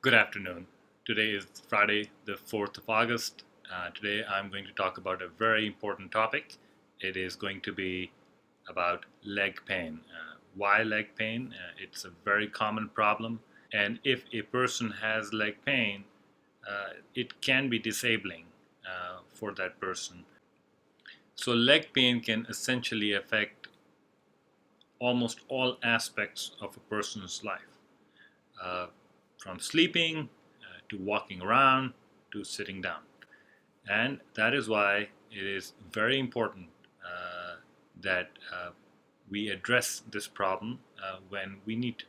Good afternoon. Today is Friday, the 4th of August. Today I'm going to talk about a very important topic. It is going to be about leg pain. Why leg pain? It's a very common problem, and if a person has leg pain, it can be disabling for that person. So, leg pain can essentially affect almost all aspects of a person's life. Uh, from sleeping to walking around to sitting down. And that is why it is very important that we address this problem when we need to.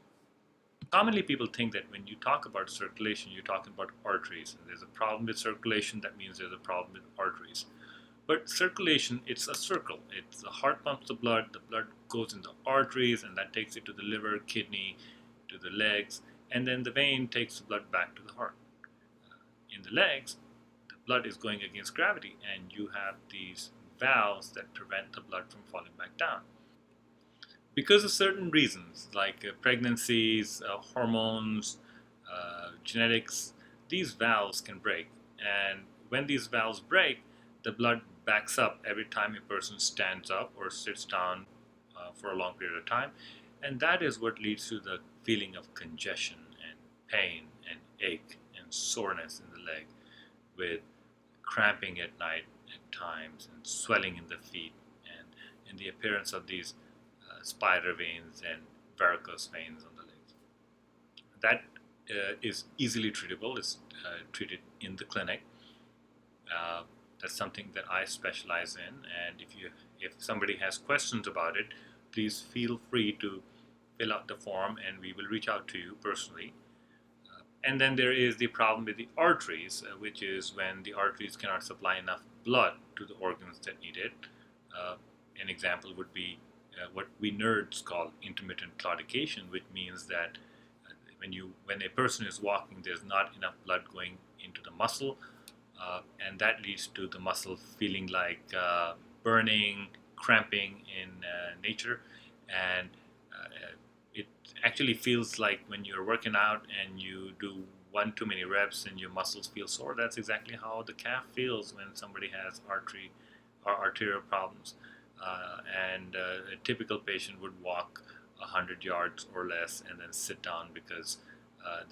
Commonly, people think that when you talk about circulation, you're talking about arteries. And there's a problem with circulation, that means there's a problem with arteries. But circulation, it's a circle. It's the heart pumps the blood goes in the arteries, and that takes it to the liver, kidney, to the legs, and then the vein takes the blood back to the heart. In the legs, the blood is going against gravity, and you have these valves that prevent the blood from falling back down. Because of certain reasons, like pregnancies, hormones, genetics, these valves can break. And when these valves break, the blood backs up every time a person stands up or sits down for a long period of time. And that is what leads to the feeling of congestion and pain and ache and soreness in the leg, with cramping at night at times and swelling in the feet and the appearance of these spider veins and varicose veins on the legs. That is easily treatable. It's treated in the clinic. That's something that I specialize in, and if somebody has questions about it, please feel free to fill out the form and we will reach out to you personally. And then there is the problem with the arteries, which is when the arteries cannot supply enough blood to the organs that need it. An example would be what we nerds call intermittent claudication, which means that when a person is walking, there's not enough blood going into the muscle, and that leads to the muscle feeling like burning, cramping in nature, and it actually feels like when you're working out and you do one too many reps and your muscles feel sore. That's exactly how the calf feels when somebody has arterial problems. And a typical patient would walk 100 yards or less and then sit down because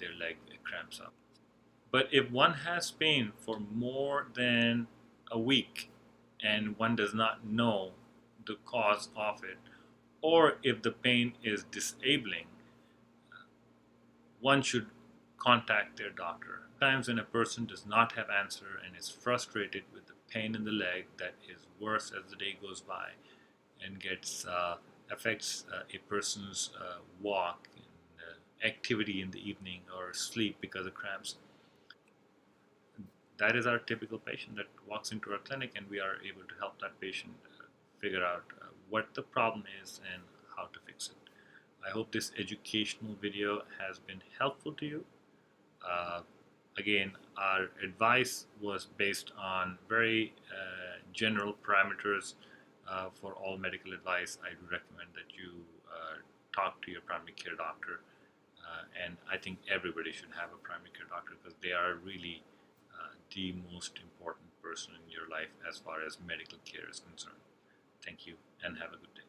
their leg cramps up. But if one has pain for more than a week and one does not know the cause of it, or if the pain is disabling, one should contact their doctor. Times when a person does not have answer and is frustrated with the pain in the leg that is worse as the day goes by and affects a person's walk and activity in the evening or sleep because of cramps. That is our typical patient that walks into our clinic, and we are able to help that patient figure out what the problem is and how to fix it. I hope this educational video has been helpful to you. Again, our advice was based on very general parameters. For all medical advice, I do recommend that you talk to your primary care doctor, and I think everybody should have a primary care doctor because they are really the most important person in your life as far as medical care is concerned. Thank you and have a good day.